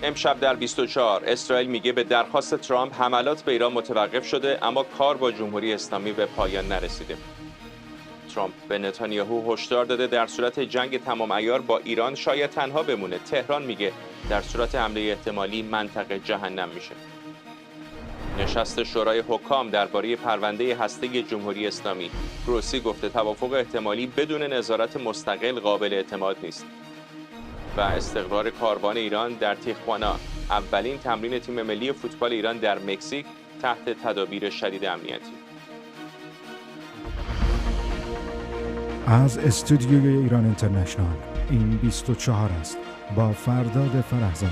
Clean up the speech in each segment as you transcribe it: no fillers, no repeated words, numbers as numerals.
امشب در 24 اسرائیل میگه به درخواست ترامپ حملات به ایران متوقف شده، اما کار با جمهوری اسلامی به پایان نرسیده. ترامپ به نتانیاهو هشدار داده در صورت جنگ تمام عیار با ایران شاید تنها بمونه. تهران میگه در صورت حمله احتمالی منطقه جهنم میشه. نشست شورای حکام درباره پرونده هسته جمهوری اسلامی، گروسی گفته توافق احتمالی بدون نظارت مستقل قابل اعتماد نیست. و استقرار کاروان ایران در تیخوانا، اولین تمرین تیم ملی فوتبال ایران در مکزیک تحت تدابیر شدید امنیتی. از استودیوی ایران اینترنشنال این 24 است با فرداد فرهزاد.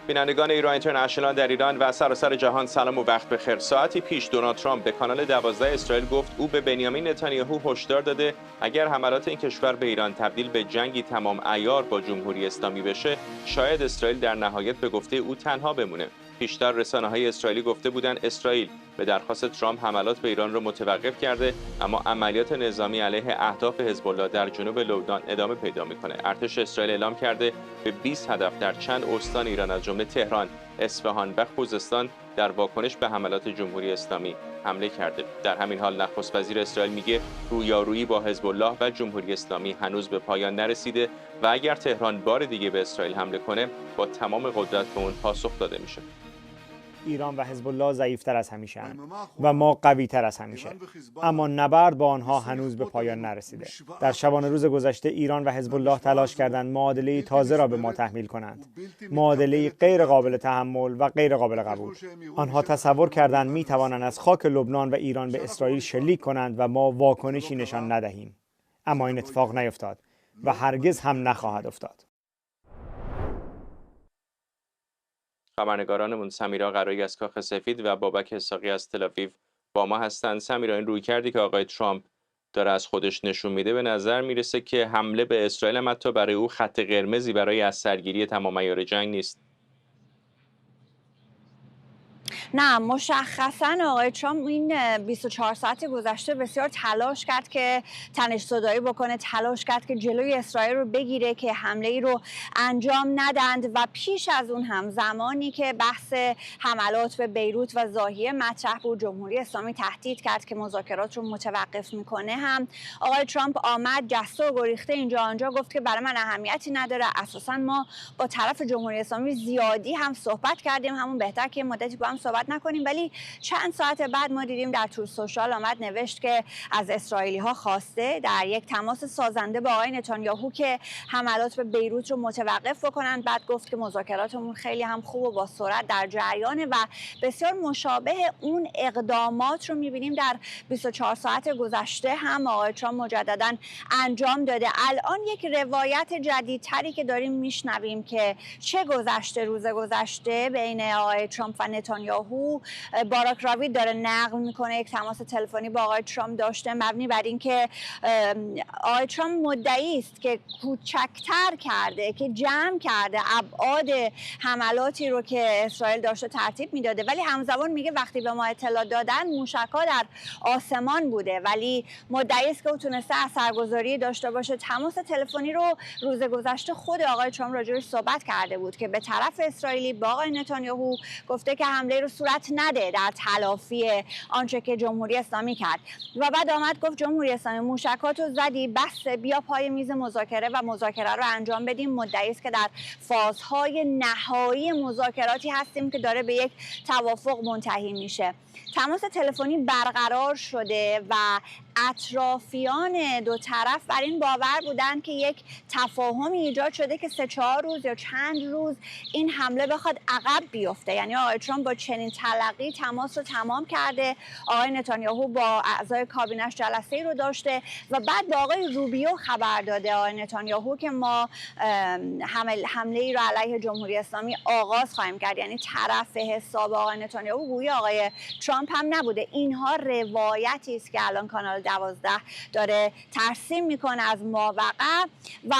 بینندگان ایران اینترنشنال در ایران و سراسر جهان سلام و وقت بخیر. ساعتی پیش دونالد ترامپ به کانال 12 اسرائیل گفت او به بنیامین نتانیاهو هشدار داده اگر حملات این کشور به ایران تبدیل به جنگی تمام عیار با جمهوری اسلامی بشه، شاید اسرائیل در نهایت به گفته او تنها بمونه. پیشتر رسانه‌های اسرائیلی گفته بودند اسرائیل به درخواست ترامپ حملات به ایران را متوقف کرده، اما عملیات نظامی علیه اهداف حزب الله در جنوب لبنان ادامه پیدا می‌کنه. ارتش اسرائیل اعلام کرده به 20 هدف در چند استان ایران از جمله تهران، اصفهان و خوزستان در واکنش به حملات جمهوری اسلامی حمله کرده. در همین حال نخست وزیر اسرائیل میگه رویارویی با حزب الله و جمهوری اسلامی هنوز به پایان نرسیده و اگر تهران بار دیگه به اسرائیل حمله کنه با تمام قدرت به اون پاسخ داده میشه. ایران و حزب الله ضعیف‌تر از همیشه اند و ما قوی‌تر از همیشه، اما نبرد با آنها هنوز به پایان نرسیده. در شبانه روز گذشته ایران و حزب الله تلاش کردند معادله تازه را به ما تحمیل کنند، معادله غیر قابل تحمل و غیر قابل قبول. آنها تصور کردند می‌توانند از خاک لبنان و ایران به اسرائیل شلیک کنند و ما واکنشی نشان ندهیم، اما این اتفاق نیفتاد و هرگز هم نخواهد افتاد. خبرنگارانمون سمیرا قرایی از کاخ سفید و بابک اسحاقی از تل‌آویو با ما هستند. سمیرا، این رویکردی که آقای ترامپ داره از خودش نشون میده به نظر میرسه که حمله به اسرائیل هم حتی برای او خط قرمزی برای از سرگیری تمام عیار جنگ نیست. نه، مشخصا آقای ترامپ این 24 ساعت گذشته بسیار تلاش کرد که تنش زدایی بکنه، تلاش کرد که جلوی اسرائیل رو بگیره که حمله ای رو انجام ندند و پیش از اون هم زمانی که بحث حملات به بیروت و ضاحیه مطرح بود، جمهوری اسلامی تهدید کرد که مذاکرات رو متوقف میکنه، هم آقای ترامپ آمد جسته و گریخته اینجا آنجا گفت که برای من اهمیتی نداره، اساسا ما با طرف جمهوری اسلامی زیادی هم صحبت کردیم، همون بهتر که مدتی با هم صحبت نکنیم. ولی چند ساعت بعد ما دیدیم در تور سوشال آمد نوشت که از اسرائیلی ها خواسته در یک تماس سازنده با آقای نتانیاهو که حملات به بیروت رو متوقف بکنن. بعد گفت که مذاکراتمون خیلی هم خوب و با سرعت در جریانه و بسیار مشابه اون اقدامات رو می‌بینیم در 24 ساعت گذشته هم آقای ترامپ مجددا انجام داده. الان یک روایت جدیدتری که داریم میشنویم که چه گذشته روز گذشته بین آقای ترامپ و نتانیاهو، باراک راوید داره نقل میکنه یک تماس تلفنی با آقای ترامپ داشته مبنی بر اینکه آقای ترامپ مدعی است که کوچکتر کرده، که جمع کرده ابعاد حملاتی رو که اسرائیل داشته ترتیب میداده، ولی همزمان میگه وقتی به ما اطلاع دادن موشک‌ها در آسمان بوده، ولی مدعی است که تونسته اثرگذاری داشته باشه. تماس تلفنی رو روز گذشته خود آقای ترامپ راجعش صحبت کرده بود که به طرف اسرائیلی با آقای نتانیاهو گفته که حمله رو صورت نده در تلافی آنچه که جمهوری اسلامی کرد و بعد آمد گفت جمهوری اسلامی موشکاتو زدی، بس بیا پای میز مذاکره و مذاکره رو انجام بدیم. مدعی است که در فازهای نهایی مذاکراتی هستیم که داره به یک توافق منتهی میشه. تماس تلفنی برقرار شده و اطرافیان دو طرف بر این باور بودند که یک تفاهمی ایجاد شده که 3-4 روز یا چند روز این حمله بخواد عقب بیفته. یعنی آقای ترامپ با چنین تلقی تماس رو تمام کرده، آقای نتانیاهو با اعضای کابینش جلسه‌ای رو داشته و بعد با آقای روبیو خبر داده آقای نتانیاهو که ما حمله ای رو علیه جمهوری اسلامی آغاز خواهیم کرد. یعنی طرف حساب آقای نتانیاهو گویا آقای ترامپ هم نبوده. اینها روایتی است که الان کانال 12 داره ترسیم میکنه از ماوقع و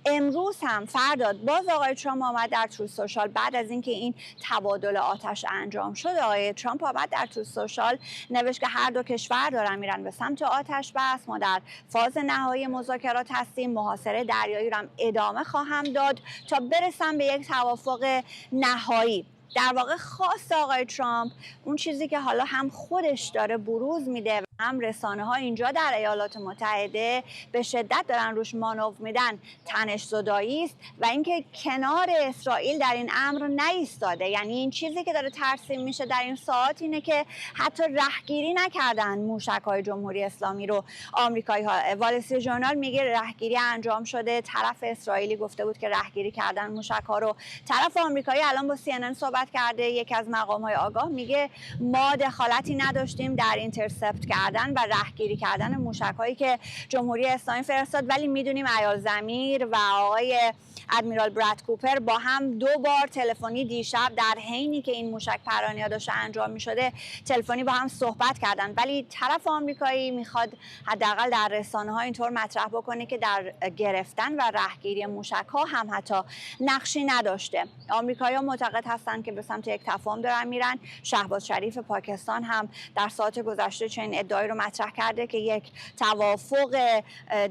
امروز هم فرداد باز آقای ترامپ آمد در تروث سوشال بعد از اینکه این تبادل آتش انجام شد، آقای ترامپ بعد در تو سوشال نوشت که هر دو کشور دارن میرن به سمت آتش بس، ما در فاز نهایی مذاکرات هستیم، محاصره دریایی رو هم ادامه خواهم داد تا برسم به یک توافق نهایی. در واقع خواست آقای ترامپ اون چیزی که حالا هم خودش داره بروز میده و هم رسانه ها اینجا در ایالات متحده به شدت دارن روش مانور میدن، تنش زدایی است و اینکه کنار اسرائیل در این امر نایستاده. یعنی این چیزی که داره ترسیم میشه در این ساعات اینه که حتی رهگیری نکردن موشک‌های جمهوری اسلامی رو آمریکایی‌ها. وال استریت ژورنال میگه رهگیری انجام شده، طرف اسرائیلی گفته بود که رهگیری کردن موشک‌ها رو، طرف آمریکایی الان با CNN صحبت کرده، یکی از مقام‌های آگاه میگه ما دخالتی نداشتیم در اینترسپت کردن و رهگیری کردن موشک‌هایی که جمهوری اسلامی فرستاد، ولی میدونیم ایال ضمیر و آقای ادمیرال براد کوپر با هم 2 بار تلفنی دیشب در حینی که این موشک پرانی‌ها داشته انجام می‌شده تلفنی با هم صحبت کردن. ولی طرف آمریکایی میخواد حداقل در رسانه‌ها اینطور مطرح بکنه که در گرفتن و رهگیری موشک‌ها هم حتی نقشی نداشته. آمریکایی‌ها معتقد هستند که به سمت یک تفاهم دارن میرن. شهباز شریف پاکستان هم در ساعت گذشته چنین ادعایی رو مطرح کرده که یک توافق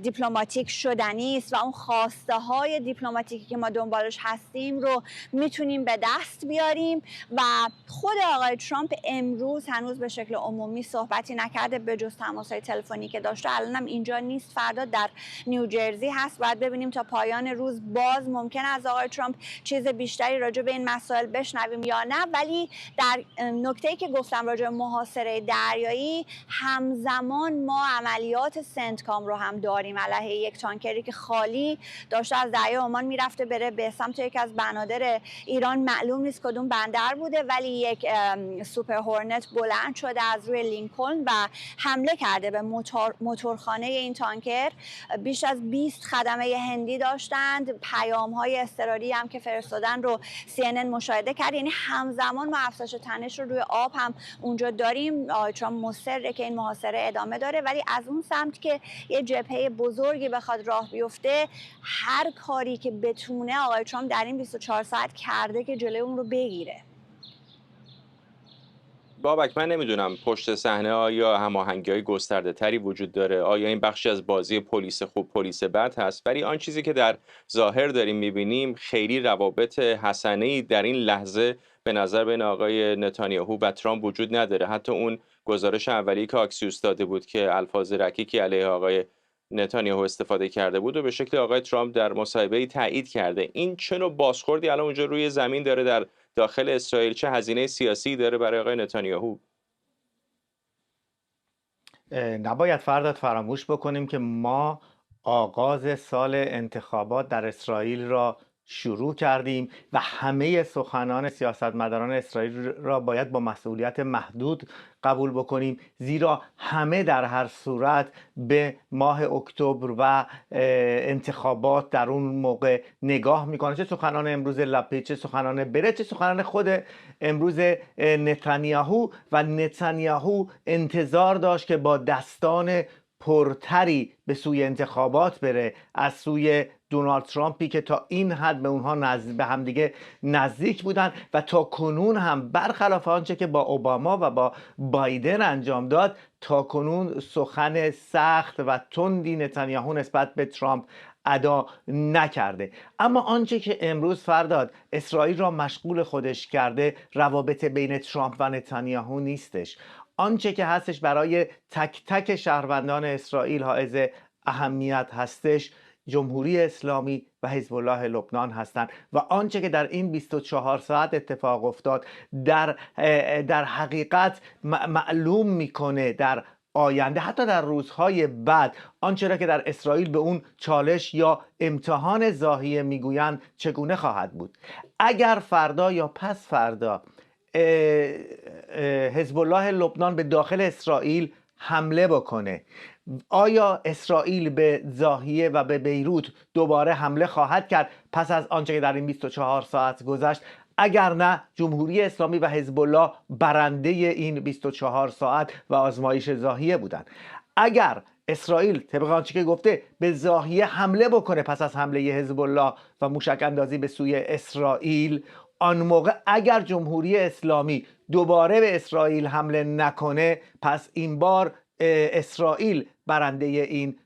دیپلماتیک شدنی است و اون خواسته های دیپلماتیکی که ما دنبالش هستیم رو میتونیم به دست بیاریم. و خود آقای ترامپ امروز هنوز به شکل عمومی صحبتی نکرده به جز تماس‌های تلفنی که داشته. الانم اینجا نیست، فردا در نیوجرسی هست. باید ببینیم تا پایان روز باز ممکن از آقای ترامپ چیز بیشتری راجع به این مسائل بشنویم یا نه. ولی در نکته‌ای که گفتم راجع به محاصره دریایی، همزمان ما عملیات سنتکام رو هم داریم علیه یک تانکری که خالی داشته از دریای عمان میرفته بره به سمت یک از بنادر ایران. معلوم نیست کدوم بندر بوده، ولی یک سوپر هورنت بلند شده از روی لینکلن و حمله کرده به موتورخانه این تانکر. بیش از 20 خدمه هندی داشتند. پیام‌های اضطراری هم که فرستادن رو CNN مشاهده کرد. یعنی همزمان ما افزایش تنش رو روی آب هم اونجا داریم. ترامپ مصره که این محاصره ادامه داره، ولی از اون سمت که یه جبهه بزرگی بخواد راه بیفته، هر کاری که بتونه آقای ترامپ در این 24 ساعت کرده که جلوی اون رو بگیره. بابک، من نمیدونم پشت صحنه آیا هماهنگی‌های گسترده‌تری وجود داره، آیا این بخشی از بازی پلیس خوب پلیس بد هست، ولی آن چیزی که در ظاهر داریم می‌بینیم خیلی روابط حسنه‌ای در این لحظه به نظر بین آقای نتانیاهو و ترامپ وجود نداره. حتی اون گزارش اولیه که آکسیوس داده بود که الفاظ رکیکی علیه آقای نتانیاهو استفاده کرده بود و به شکل آقای ترامپ در مصاحبه‌ای تایید کرده. این چه نوع بازخوردی الان اونجا روی زمین داره در داخل اسرائیل؟ چه هزینه سیاسی داره برای آقای نتانیاهو؟ نباید فرداد فراموش بکنیم که ما آغاز سال انتخابات در اسرائیل را شروع کردیم و همه سخنان سیاستمداران اسرائیل را باید با مسئولیت محدود قبول بکنیم، زیرا همه در هر صورت به ماه اکتبر و انتخابات در اون موقع نگاه میکنن. چه سخنان امروز لپید، چه سخنان برت، چه سخنان خود امروز نتانیاهو. و نتانیاهو انتظار داشت که با دستان پرتری به سوی انتخابات بره از سوی دونالد ترامپی که تا این حد به اونها به همدیگه نزدیک بودن و تا کنون هم برخلاف آنچه که با اوباما و با بایدن انجام داد، تا کنون سخن سخت و تندی نتانیاهو نسبت به ترامپ ادا نکرده. اما آنچه که امروز فرداد اسرائیل را مشغول خودش کرده روابط بین ترامپ و نتانیاهو نیستش. آنچه که هستش برای تک تک شهروندان اسرائیل حائز اهمیت هستش جمهوری اسلامی و حزب الله لبنان هستند و آنچه که در این 24 ساعت اتفاق افتاد در حقیقت معلوم میکنه در آینده، حتی در روزهای بعد، آنچه را که در اسرائیل به اون چالش یا امتحان ضاحیه میگویند چگونه خواهد بود. اگر فردا یا پس فردا حزب الله لبنان به داخل اسرائیل حمله بکنه، آیا اسرائیل به ضاحیه و به بیروت دوباره حمله خواهد کرد پس از آنچه که در این 24 ساعت گذشت؟ اگر نه، جمهوری اسلامی و حزب الله برنده این 24 ساعت و آزمایش ضاحیه بودند. اگر اسرائیل طبق آنچه که گفته به ضاحیه حمله بکنه پس از حمله حزب الله و موشک اندازی به سوی اسرائیل، آن موقع اگر جمهوری اسلامی دوباره به اسرائیل حمله نکنه، پس این بار اسرائیل برنده این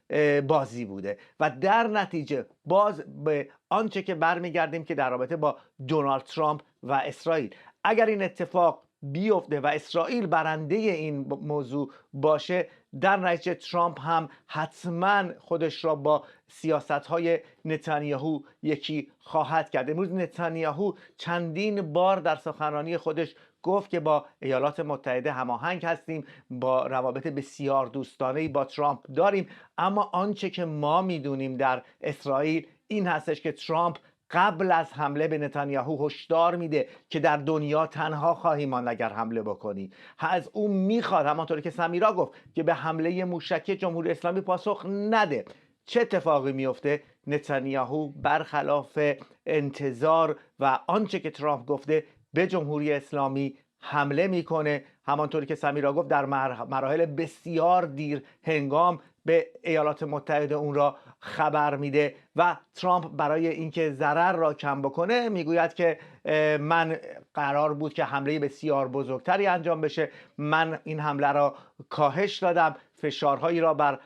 بازی بوده و در نتیجه باز به آنچه که برمیگردیم که در رابطه با دونالد ترامپ و اسرائیل، اگر این اتفاق بیفته و اسرائیل برنده این موضوع باشه، در نتیجه ترامپ هم حتما خودش را با سیاست‌های نتانیاهو یکی خواهد کرد. امروز نتانیاهو چندین بار در سخنرانی خودش گفت که با ایالات متحده هماهنگ هستیم، با روابط بسیار دوستانه‌ای با ترامپ داریم، اما آنچه که ما میدونیم در اسرائیل این هستش که ترامپ قبل از حمله به نتانیاهو هشدار میده که در دنیا تنها خواهی ماند اگر حمله بکنی. از اون میخواد، همانطوری که سمیرا گفت، که به حمله موشکی جمهوری اسلامی پاسخ نده. چه اتفاقی میفته؟ نتانیاهو برخلاف انتظار و آنچه که ترامپ گفته به جمهوری اسلامی حمله میکنه. همانطوری که سمیرا گفت در مراحل بسیار دیر هنگام به ایالات متحده اون را خبر میده و ترامپ برای اینکه ضرر را کم بکنه میگوید که من قرار بود که حمله بسیار بزرگتری انجام بشه، من این حمله را کاهش دادم، فشارهایی را بر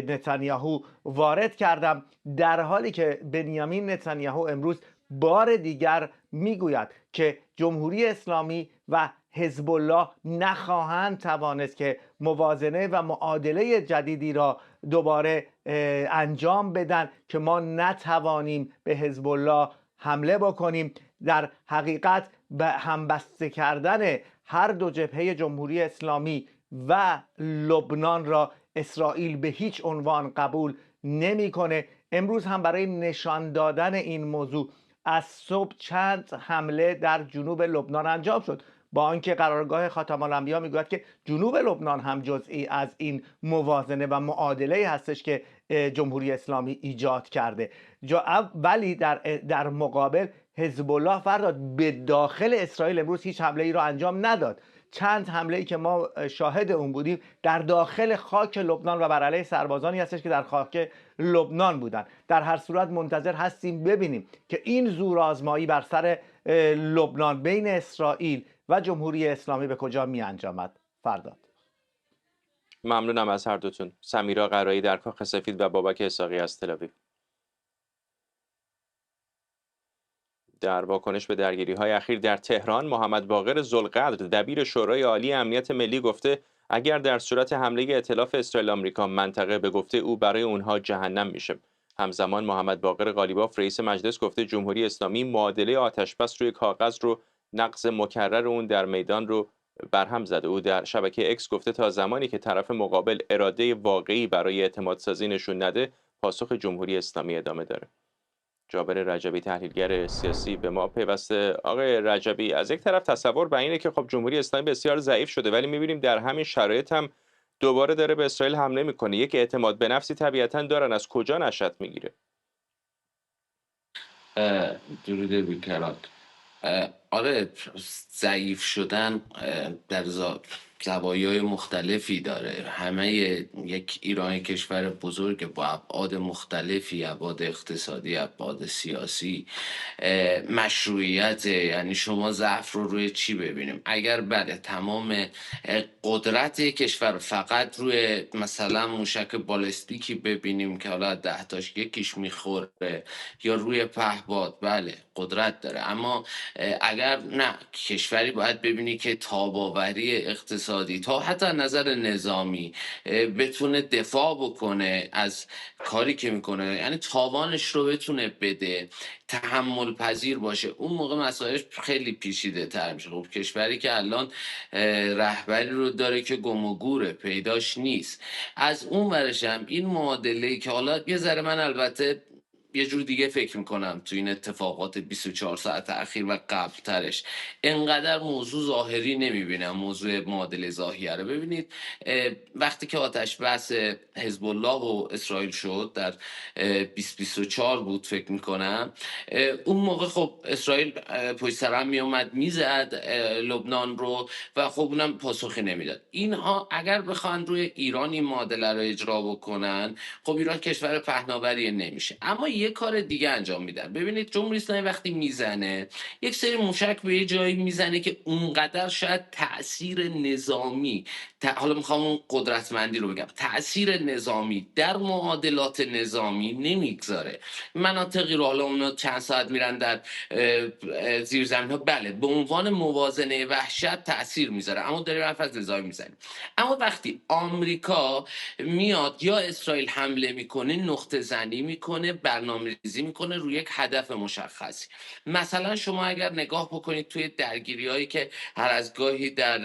نتانیاهو وارد کردم، در حالی که بنیامین نتانیاهو امروز بار دیگر میگوید که جمهوری اسلامی و حزب الله نخواهند توانست که موازنه و معادله جدیدی را دوباره انجام بدن که ما نتوانیم به حزب الله حمله بکنیم. در حقیقت به همبسته کردن هر دو جبهه جمهوری اسلامی و لبنان را اسرائیل به هیچ عنوان قبول نمیکنه. امروز هم برای نشان دادن این موضوع از صبح چند حمله در جنوب لبنان انجام شد، با آنکه قرارگاه خاتم الانبیا میگوید که جنوب لبنان هم جزئی از این موازنه و معادله هستش که جمهوری اسلامی ایجاد کرده. ولی در مقابل حزب الله فرداد به داخل اسرائیل امروز هیچ حمله ای را انجام نداد. چند حمله ای که ما شاهد اون بودیم در داخل خاک لبنان و بر علیه سربازانی هستش که در خاک لبنان بودن. در هر صورت منتظر هستیم ببینیم که این زورآزمایی بر سر لبنان بین اسرائیل و جمهوری اسلامی به کجا می انجامد. فرداد. ممنونم از هر دوتون. سمیرا قرایی در کاخ سفید و بابک اسحاقی از تل‌آویو. در واکنش به درگیری‌های اخیر در تهران، محمد باقر ذوالقدر دبیر شورای عالی امنیت ملی گفته اگر در صورت حمله ائتلاف اسرائیل آمریکا منطقه به گفته او برای اونها جهنم میشه. همزمان محمد باقر قالیباف رئیس مجلس گفته جمهوری اسلامی معادله آتشبس روی کاغذ رو نقض مکرر اون در میدان رو برهم زده. او در شبکه اکس گفته تا زمانی که طرف مقابل اراده واقعی برای اعتماد سازی نشون نده، پاسخ جمهوری اسلامی ادامه داره. جابر رجبی تحلیلگر سیاسی به ما پیوسته. آقای رجبی، از یک طرف تصور بر اینه که خب جمهوری اسلامی بسیار ضعیف شده، ولی می‌بینیم در همین شرایط هم دوباره داره به اسرائیل حمله میکنه. یک اعتماد به نفسی طبیعتاً دارن، از کجا نشأت میگیره؟ درود بیکرات. آره، ضعیف شدن در زوایای مختلفی داره. همه یک ایران کشور بزرگ با ابعاد مختلفی، ابعاد اقتصادی، ابعاد سیاسی، مشروعیت. یعنی شما ضعف رو روی چی ببینیم؟ اگر بله تمام قدرت کشور فقط روی مثلا موشک بالستیکی ببینیم که حالا 10 تاش یکیش میخوره یا روی پهپاد، بله قدرت داره، اما اگر نه، کشوری باید ببینی که تاباوری اقتصادی تا حتی نظر نظامی بتونه دفاع بکنه از کاری که میکنه، یعنی تاوانش رو بتونه بده، تحمل پذیر باشه. اون موقع مسائل خیلی پیچیده تر میشه. خب کشوری که الان رهبری رو داره که گم و گوره، پیداش نیست. از اون ورش هم این معادله‌ای که حالا یه ذره من البته یه جور دیگه فکر میکنم تو این اتفاقات 24 ساعت اخیر و قبل ترش انقدر موضوع ظاهری نمیبینم. موضوع معادله ظاهری رو ببینید. وقتی که آتش بس حزب الله و اسرائیل شد در 2024 بود فکر میکنم، اون موقع خب اسرائیل پشت سر هم میومد میزد لبنان رو و خب اونم پاسخی نمیداد. اینها اگر بخوان روی ایران این معادله رو اجرا بکنن، خب ایران کشور پهناوری نمیشه. اما یه کار دیگه انجام میدن. ببینید جمهوری اسلامی وقتی میزنه یک سری موشک به یه جایی میزنه که اونقدر شاید تأثیر نظامی، حالا میخوام اون قدرتمندی رو بگم، تأثیر نظامی در معادلات نظامی نمیگذاره. مناطقی رو حالا اونا چند ساعت میرن در زیرزمین ها، بله به عنوان موازنه وحشت تأثیر میذاره، اما داریم حرف از نظامی میزنیم. اما وقتی آمریکا میاد یا اسرائیل حمله میکنه، نقطه زنی میکنه، برنامه‌ریزی میکنه روی یک هدف مشخصی. مثلا شما اگر نگاه بکنید توی درگیری هایی که هر از گاهی در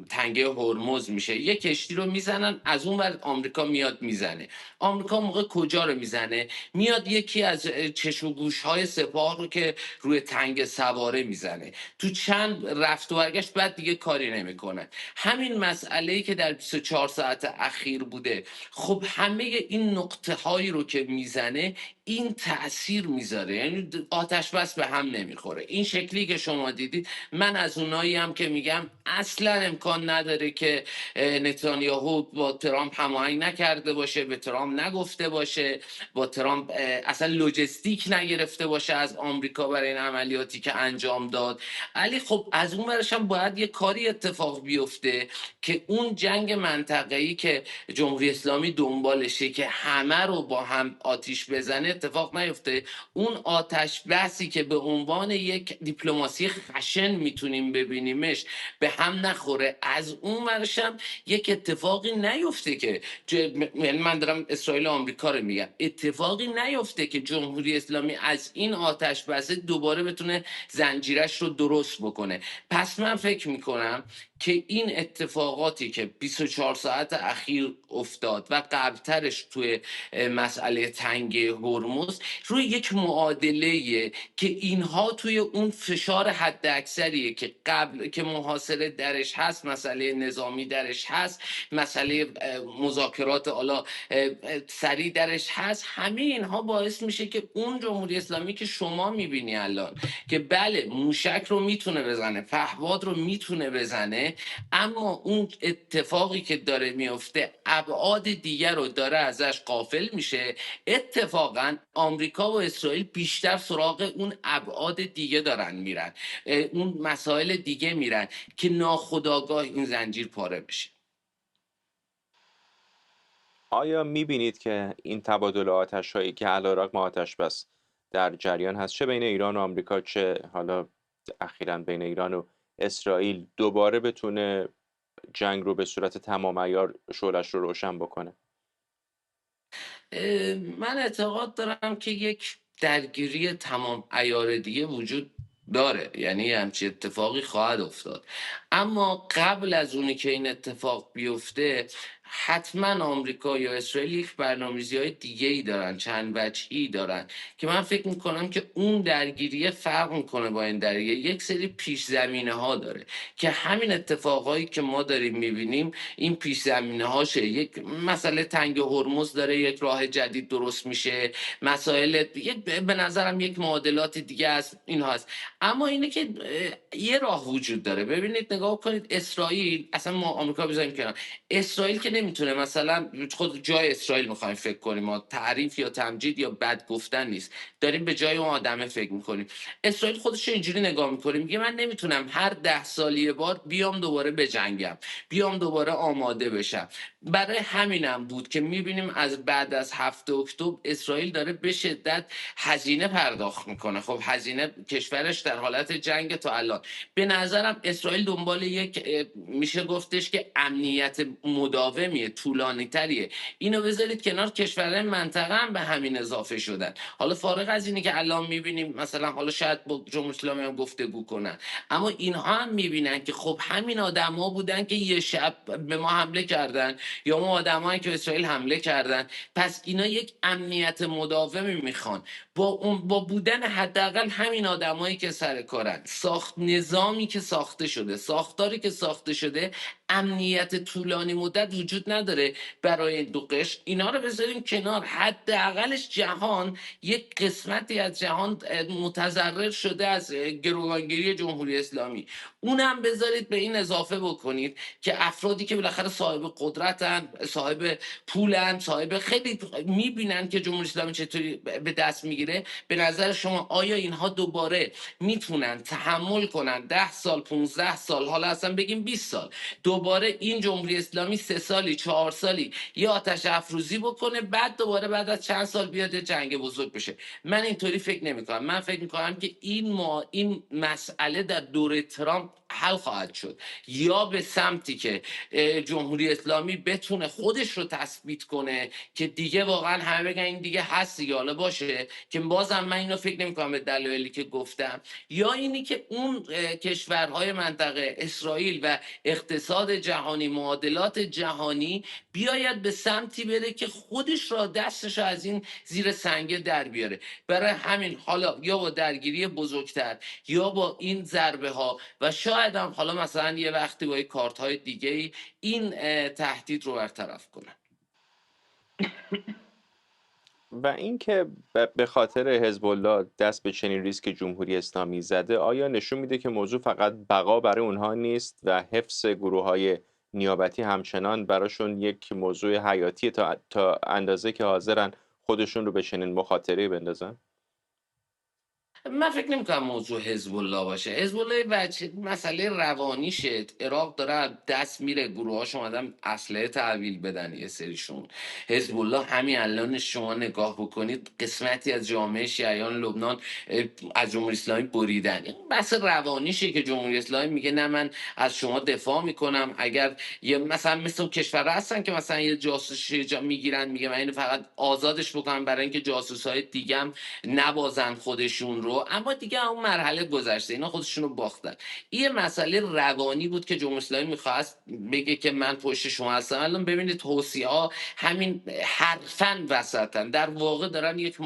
تنگه هرمز میشه، یک کشتی رو میزنن، از اون ور آمریکا میاد میزنه. آمریکا موقع کجا رو میزنه؟ میاد یکی از چشم و گوش های سپاه رو که روی تنگ سواره میزنه. تو چند رفت و برگشت بعد دیگه کاری نمیکنه. همین مسئله‌ای که در 24 ساعت اخیر بوده، خب همه این نقطه هایی رو که میزنه این تأثیر میذاره، یعنی آتش بس به هم نمیخوره. این شکلی که شما دیدید، من از اونایی هم که میگم اصلا امکان نداره که نتانیاهو با ترامپ هماهنگ نکرده باشه، به ترامپ نگفته باشه، با ترامپ اصلا لوجستیک نگرفته باشه از آمریکا برای این عملیاتی که انجام داد. ولی خب از اون ورش هم باید یه کاری اتفاق بیفته که اون جنگ منطقه‌ای که جمهوری اسلامی دنبالشه که همه رو با هم آتیش بزنه اتفاق نیفته. اون آتش بسی که به عنوان یک دیپلماسی خشن میتونیم ببینیمش به هم نخوره. از اون ورشم یک اتفاقی نیفته که من دارم اسرائیل و آمریکا رو میگم، اتفاقی نیفته که جمهوری اسلامی از این آتش بس دوباره بتونه زنجیرش رو درست بکنه. پس من فکر میکنم که این اتفاقاتی که 24 ساعت اخیر افتاد و قبلترش توی مسئله تنگ هرمز روی یک معادله که اینها توی اون فشار حد اکثریه که قبل که محاصره درش هست، مسئله نظامی درش هست، مسئله مذاکرات حالا سریع درش هست، همه اینها باعث میشه که اون جمهوری اسلامی که شما میبینی الان که بله موشک رو میتونه بزنه، پهپاد رو میتونه بزنه، اما اون اتفاقی که داره میفته ابعاد دیگر رو داره ازش غافل میشه. اتفاقا آمریکا و اسرائیل بیشتر سراغ اون ابعاد دیگه دارن میرن، اون مسائل دیگه میرن که ناخودآگاه این زنجیر پاره بشه. آیا میبینید که این تبادل آتش هایی که علیرغم آتش بس در جریان هست، چه بین ایران و آمریکا، چه حالا اخیراً بین ایران و اسرائیل، دوباره بتونه جنگ رو به صورت تمام عیار شعلش رو روشن بکنه؟ من اعتقاد دارم که یک درگیری تمام عیار دیگه وجود داره، یعنی همچین اتفاقی خواهد افتاد، اما قبل از اونی که این اتفاق بیفته حتما آمریکا یا اسرائیل یک برنامه‌ریزی‌های دیگه‌ای دارن، چند وجهی دارن که من فکر میکنم که اون درگیری فرق میکنه با این درگیری. یک سری پیش زمینه ها داره که همین اتفاقایی که ما داریم میبینیم این پیش زمینه هاشه. یک مسئله تنگ هرمز داره یک راه جدید درست میشه، مسائل به نظرم یک معادلات دیگه از این هست. اما اینه که یه راه وجود داره. ببینید نگاه کنید اسرائیل، اصلا ما آمریکا بذاریم کنار، اسرائیل که نمیتونه، مثلا خود جای اسرائیل میخوایم فکر کنیم، ما تعریف یا تمجید یا بد گفتن نیست، داریم به جای اون آدمه فکر میکنیم. اسرائیل خودش اینجوری نگاه میکنه، میگه من نمیتونم هر 10 سال یه بار بیام دوباره بجنگم، بیام دوباره آماده بشم. برای همینم بود که میبینیم از بعد از 7 اکتبر اسرائیل داره به شدت هزینه پرداخت میکنه. خب هزینه، کشورش در حالت جنگ تا الان. به نظرم اسرائیل دنبال یک میشه گفتش که امنیت مداومیه، طولانی تریه. اینو بذارید کنار، کشورهای منطقه هم به همین اضافه شدن. حالا فارغ از اینی که الان میبینیم مثلا حالا شاید با جمهوری اسلامی هم گفتگو کنن، اما اینها هم میبینن که خب همین آدما بودن که یه شب به ما حمله کردن، یا اون آدمایی که اسرائیل حمله کردن. پس اینا یک امنیت مداومی میخوان، با بودن حداقل همین آدمایی که سر کارن، نظامی که ساخته شده، ساختاری که ساخته شده، امنیت طولانی مدت وجود نداره برای این دو قشر. اینا رو بذاریم کنار، حداقلش جهان، یک قسمتی از جهان متضرر شده از گروگانگیری جمهوری اسلامی. اونم بذارید به این اضافه بکنید که افرادی که بالاخره صاحب قدرتن، صاحب پولن، صاحب خیلی میبینن که جمهوری اسلامی چطوری به دست میگیره. به نظر شما آیا اینها دوباره میتونن تحمل کنن 10 سال 15 سال، حالا اصلا بگیم 20 سال، دوباره این جمهوری اسلامی 3 سالی 4 سالی یه آتش افروزی بکنه، بعد دوباره بعد از چند سال بیاد جنگ بزرگ بشه؟ من اینطوری فکر نمی‌کنم. من فکر می‌کنم که این مسئله در دوره ترامپ حل خواهد شد، یا به سمتی که جمهوری اسلامی بتونه خودش رو تثبیت کنه که دیگه واقعا همه بگن این دیگه هست دیگه، حالا باشه، که بازم من اینو فکر نمی‌کنم به دلایلی که گفتم، یا اینی که اون کشورهای منطقه، اسرائیل و اقتصاد جهانی، معادلات جهانی بیاید به سمتی بره که خودش را دستش از این زیر سنگه در بیاره. برای همین حالا یا با درگیری بزرگتر یا با این ضربه ها و شاید هم حالا مثلا یه وقتی با کارت های دیگه این تهدید رو برطرف کنن. و اینکه به خاطر حزب الله دست به چنین ریسک جمهوری اسلامی زده، آیا نشون میده که موضوع فقط بقا برای اونها نیست و حفظ گروه‌های نیابتی همچنان براشون یک موضوع حیاتی تا اندازه که حاضرن خودشون رو به چنین مخاطره بندازن؟ من فکر نمی‌کنم موضوع حزب الله باشه. حزب الله مسئله روانیشه. عراق داره دست میره، گروهاش اومدن اسلحه تحویل بدن یه سریشون. حزب الله همین الان شما نگاه بکنید قسمتی از جامعه شیعیان لبنان از جمهوری اسلامی بریدن. این بحث روانیشه که جمهوری اسلامی میگه نه من از شما دفاع میکنم. اگر یه مثل کشورها هستن که مثلا یه جاسوس میگیرن، میگه من اینو فقط آزادش بکنم برای اینکه جاسوسای دیگم نبازن خودشون رو، اما دیگه اون مرحله گذشته، اینا خودشون رو باختن. این مسئله روانی بود که جمهوری اسلامی میخواست بگه که من پشت شما هستم. الان ببینید حوثی‌ها همین حرفاً وسطن، در واقع دارن یک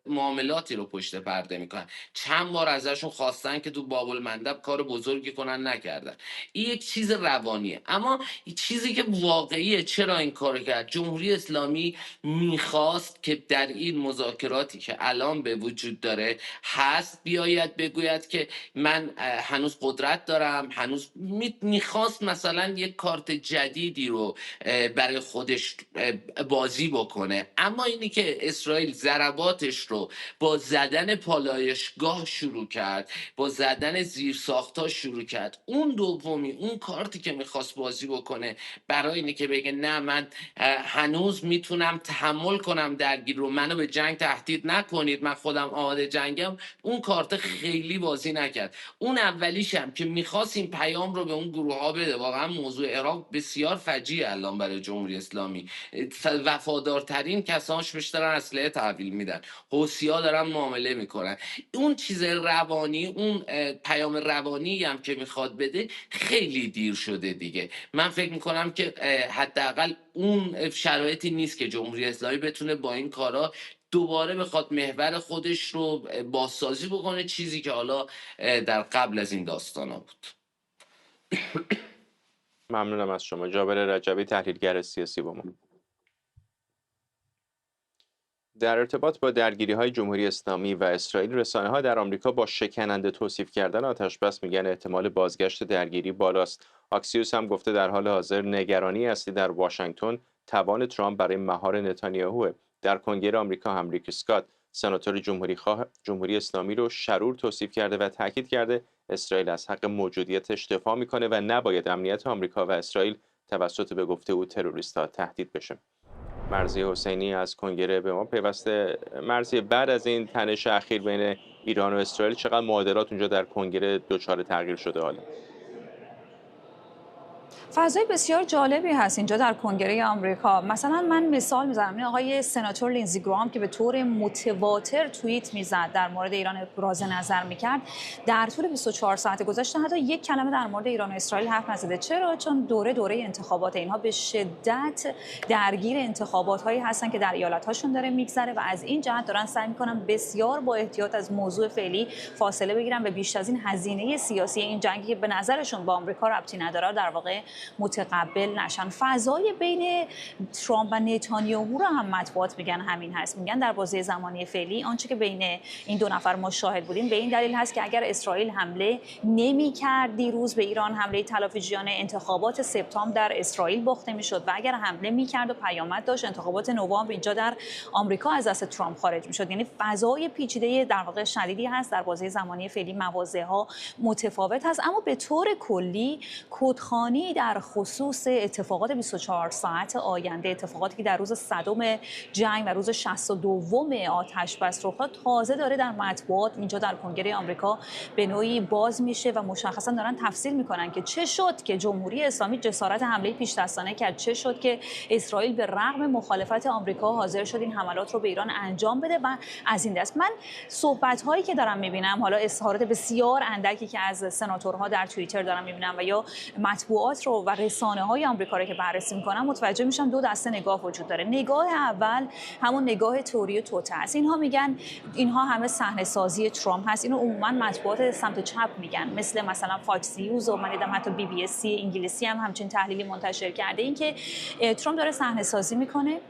معاملاتی رو پشت پرده میکنن. چند بار ازشون خواستن که تو باب المندب کار بزرگی کنن، نکردن. این یک چیز روانیه. اما چیزی که واقعیه، چرا این کارو کرد؟ جمهوری اسلامی میخواست که در این مذاکراتی که الان به وجود داره هست بیاید بگوید که من هنوز قدرت دارم، هنوز میخواست مثلا یک کارت جدیدی رو برای خودش بازی بکنه. اما اینی که اسرائیل ضرباتش رو با زدن پالایشگاه شروع کرد، با زدن زیرساخت‌ها شروع کرد، اون دومی، اون کارتی که میخواست بازی بکنه برای اینی که بگه نه من هنوز میتونم تحمل کنم درگیر رو، منو به جنگ تهدید نکنید، من خودم آماده جنگم، اون کارت خیلی بازی نکرد. اون اولیش هم که میخواست این پیام رو به اون گروه ها بده. واقعا موضوع عراق بسیار فجیعه الان برای جمهوری اسلامی. وفادارترین کسانش بهش دارن اسلحه تحویل میدن، حوثی‌ها دارن معامله میکنن. اون چیز روانی، اون پیام روانی هم که میخواد بده خیلی دیر شده دیگه. من فکر میکنم که حداقل اون شرایطی نیست که جمهوری اسلامی بتونه با این کارا دوباره بخواد محور خودش رو بازسازی بکنه، چیزی که حالا در قبل از این داستانا بود. ممنونم از شما. جابر رجبی، تحلیلگر سیاسی با ما. در ارتباط با درگیری‌های جمهوری اسلامی و اسرائیل، رسانه‌ها در آمریکا با شکننده توصیف کردن آتش‌بس میگن احتمال بازگشت درگیری بالاست. آکسیوس هم گفته در حال حاضر نگرانی اصلی در واشنگتن توان ترامپ برای مهار نتانیاهو. در کنگره آمریکا هم ریک اسکات، سناتور جمهوری اسلامی رو شرور توصیف کرده و تاکید کرده اسرائیل از حق موجودیتش دفاع میکنه و نباید امنیت آمریکا و اسرائیل توسط به گفته او تروریست‌ها تهدید بشه. مرضیه حسینی از کنگره به ما پیوسته. مرضیه، بعد از این تنش اخیر بین ایران و اسرائیل چقدر معادلات اونجا در کنگره دچار تغییر شده حالا؟ فضای بسیار جالبی هست اینجا در کنگره آمریکا. مثلا من مثال میزنم، این آقای سناتور لینزی گرام که به طور متواتر توییت میزد در مورد ایران ابراز نظر میکرد، در طول 24 ساعت گذشته حتی یک کلمه در مورد ایران و اسرائیل حرف نزده. چرا؟ چون دوره انتخابات اینها به شدت درگیر انتخابات هایی هستن که در ایالت هاشون داره میگذره و از این جهت دارن سعی میکنن بسیار با احتیاط از موضوع فعلی فاصله بگیرن و بیش از این هزینه سیاسی این جنگی که به نظرشون با آمریکا ربطی نداره در واقع متقبل نشن. فضای بین ترامپ و نتانیاهو رو هم مطبوعات میگن همین هست. میگن در بازه زمانی فعلی آنچه که بین این دو نفر ما شاهد بودیم به این دلیل هست که اگر اسرائیل حمله نمی‌کرد دیروز به ایران، حمله تلافیجیانه، انتخابات سپتامبر در اسرائیل باخته میشد و اگر حمله می‌کرد و پیامد داشت انتخابات نوامبر اینجا در آمریکا از دست ترامپ خارج می‌شد. یعنی فضای پیچیده در واقع شدیدی هست در بازه زمانی فعلی، موازه‌ها متفاوت هست، اما به طور کلی کدخوانی در خصوص اتفاقات 24 ساعت آینده، اتفاقاتی که در روز صدم جنگ و روز 62م آتش بس رخ داد تازه داره در مطبوعات اینجا در کنگره آمریکا به نوعی باز میشه و مشخصا دارن تفسیر میکنن که چه شد که جمهوری اسلامی جسارت حمله پیش دستانه کرد، چه شد که اسرائیل به رغم مخالفت آمریکا حاضر شد این حملات رو به ایران انجام بده و از این دست. من صحبت هایی که دارم میبینم، حالا اظهارات بسیار اندکی که از سناتورها در توییتر دارم میبینم و یا مطبوعات رو و رسانه های آمریکا رو که بررسی میکنم، متوجه میشم دو دسته نگاه وجود داره. نگاه اول همون نگاه تئوری و توته است. اینها میگن اینها همه صحنه سازی ترامپ هست. اینو عموما مطبوعات سمت چپ میگن، مثلا فاکس نیوز و من دیدم حتی BBC انگلیسی هم همچین تحلیلی منتشر کرده، این که ترامپ داره صحنه سازی میکنه